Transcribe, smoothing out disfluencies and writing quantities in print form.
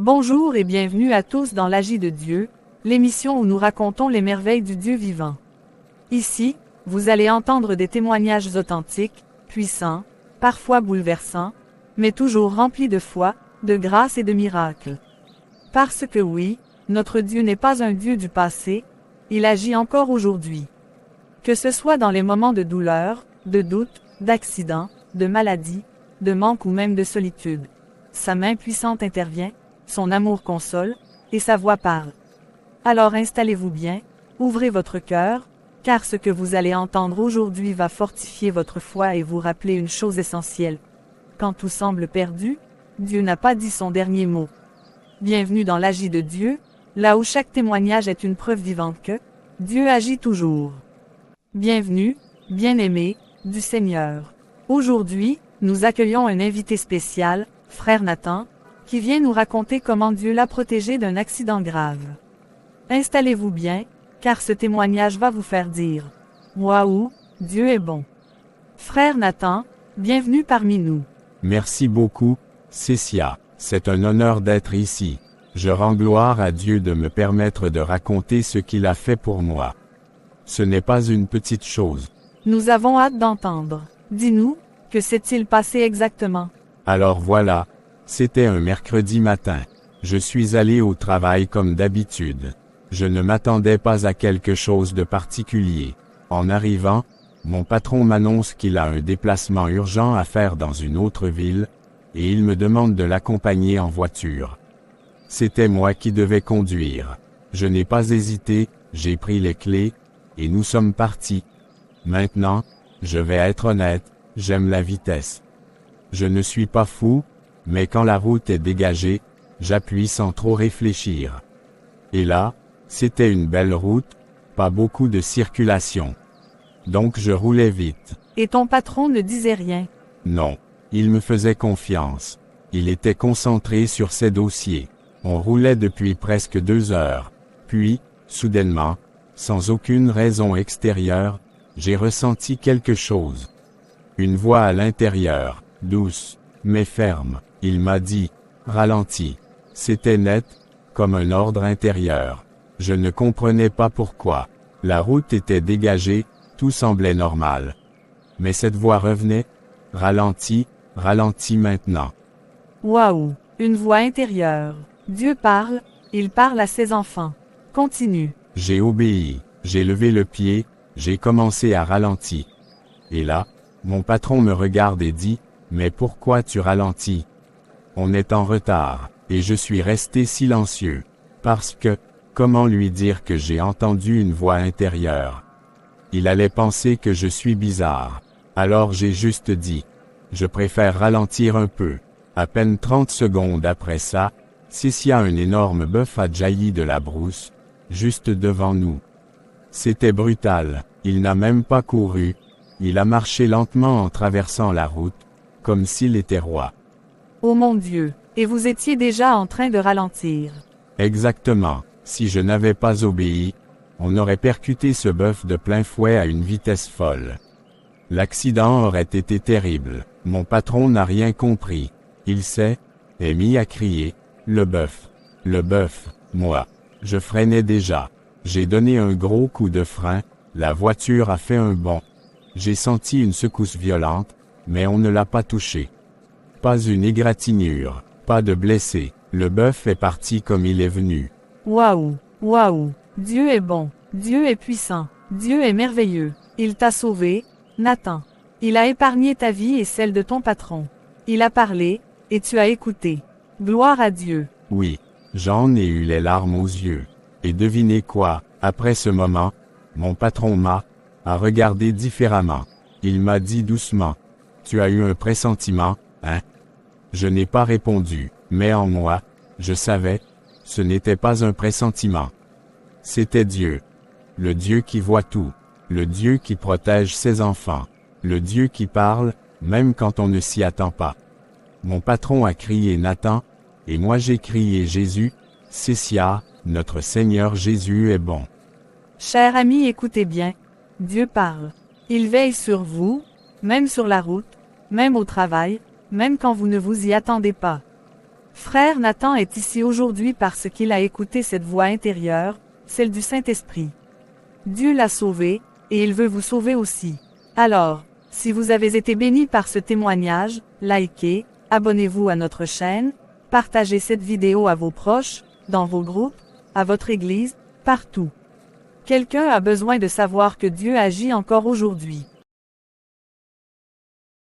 Bonjour et bienvenue à tous dans l'Agi de Dieu, l'émission où nous racontons les merveilles du Dieu vivant. Ici, vous allez entendre des témoignages authentiques, puissants, parfois bouleversants, mais toujours remplis de foi, de grâce et de miracles. Parce que oui, notre Dieu n'est pas un Dieu du passé, il agit encore aujourd'hui. Que ce soit dans les moments de douleur, de doute, d'accident, de maladie, de manque ou même de solitude. Sa main puissante intervient, son amour console, et sa voix parle. Alors installez-vous bien, ouvrez votre cœur, car ce que vous allez entendre aujourd'hui va fortifier votre foi et vous rappeler une chose essentielle. Quand tout semble perdu, Dieu n'a pas dit son dernier mot. Bienvenue dans l'Agi de Dieu, là où chaque témoignage est une preuve vivante que Dieu agit toujours. Bienvenue, bien-aimés, du Seigneur. Aujourd'hui, nous accueillons un invité spécial, Frère Nathan, qui vient nous raconter comment Dieu l'a protégé d'un accident grave. Installez-vous bien, car ce témoignage va vous faire dire « Waouh, Dieu est bon ». Frère Nathan, bienvenue parmi nous. Merci beaucoup, Cécia. C'est un honneur d'être ici. Je rends gloire à Dieu de me permettre de raconter ce qu'il a fait pour moi. Ce n'est pas une petite chose. Nous avons hâte d'entendre. Dis-nous, que s'est-il passé exactement? Alors voilà, c'était un mercredi matin. Je suis allé au travail comme d'habitude. Je ne m'attendais pas à quelque chose de particulier. En arrivant, mon patron m'annonce qu'il a un déplacement urgent à faire dans une autre ville, et il me demande de l'accompagner en voiture. C'était moi qui devais conduire. Je n'ai pas hésité, j'ai pris les clés, et nous sommes partis. Maintenant, je vais être honnête, j'aime la vitesse. Je ne suis pas fou, mais quand la route est dégagée, j'appuie sans trop réfléchir. Et là, c'était une belle route, pas beaucoup de circulation. Donc je roulais vite. Et ton patron ne disait rien? Non, il me faisait confiance. Il était concentré sur ses dossiers. On roulait depuis presque 2 heures. Puis, soudainement, sans aucune raison extérieure, j'ai ressenti quelque chose. Une voix à l'intérieur, douce, mais ferme. Il m'a dit, ralentis. C'était net, comme un ordre intérieur. Je ne comprenais pas pourquoi. La route était dégagée, tout semblait normal. Mais cette voix revenait, ralentis, ralentis maintenant. Waouh, une voix intérieure. Dieu parle, il parle à ses enfants. Continue. J'ai obéi, j'ai levé le pied, j'ai commencé à ralentir. Et là, mon patron me regarde et dit, mais pourquoi tu ralentis? On est en retard, et je suis resté silencieux. Parce que, comment lui dire que j'ai entendu une voix intérieure? Il allait penser que je suis bizarre. Alors j'ai juste dit, je préfère ralentir un peu. À peine 30 secondes après ça, Cécia, un énorme bœuf a jailli de la brousse, juste devant nous. C'était brutal, il n'a même pas couru, il a marché lentement en traversant la route, comme s'il était roi. Oh mon Dieu, et vous étiez déjà en train de ralentir. Exactement, si je n'avais pas obéi, on aurait percuté ce bœuf de plein fouet à une vitesse folle. L'accident aurait été terrible, mon patron n'a rien compris. Il s'est mis à crier, le bœuf, moi. Je freinais déjà. J'ai donné un gros coup de frein, la voiture a fait un bond. J'ai senti une secousse violente, mais on ne l'a pas touché. Pas une égratignure, pas de blessé. Le bœuf est parti comme il est venu. Waouh, waouh, Dieu est bon, Dieu est puissant, Dieu est merveilleux. Il t'a sauvé, Nathan. Il a épargné ta vie et celle de ton patron. Il a parlé, et tu as écouté. Gloire à Dieu. Oui, j'en ai eu les larmes aux yeux. Et devinez quoi, après ce moment, mon patron a regardé différemment. Il m'a dit doucement, tu as eu un pressentiment, hein? Je n'ai pas répondu, mais en moi, je savais, ce n'était pas un pressentiment. C'était Dieu. Le Dieu qui voit tout. Le Dieu qui protège ses enfants. Le Dieu qui parle, même quand on ne s'y attend pas. Mon patron a crié Nathan, et moi j'ai crié Jésus, Cécia, notre Seigneur Jésus est bon. Chers amis, écoutez bien. Dieu parle. Il veille sur vous, même sur la route, même au travail, même quand vous ne vous y attendez pas. Frère Nathan est ici aujourd'hui parce qu'il a écouté cette voix intérieure, celle du Saint-Esprit. Dieu l'a sauvé, et il veut vous sauver aussi. Alors, si vous avez été béni par ce témoignage, likez, abonnez-vous à notre chaîne, partagez cette vidéo à vos proches, dans vos groupes, à votre église, partout. Quelqu'un a besoin de savoir que Dieu agit encore aujourd'hui.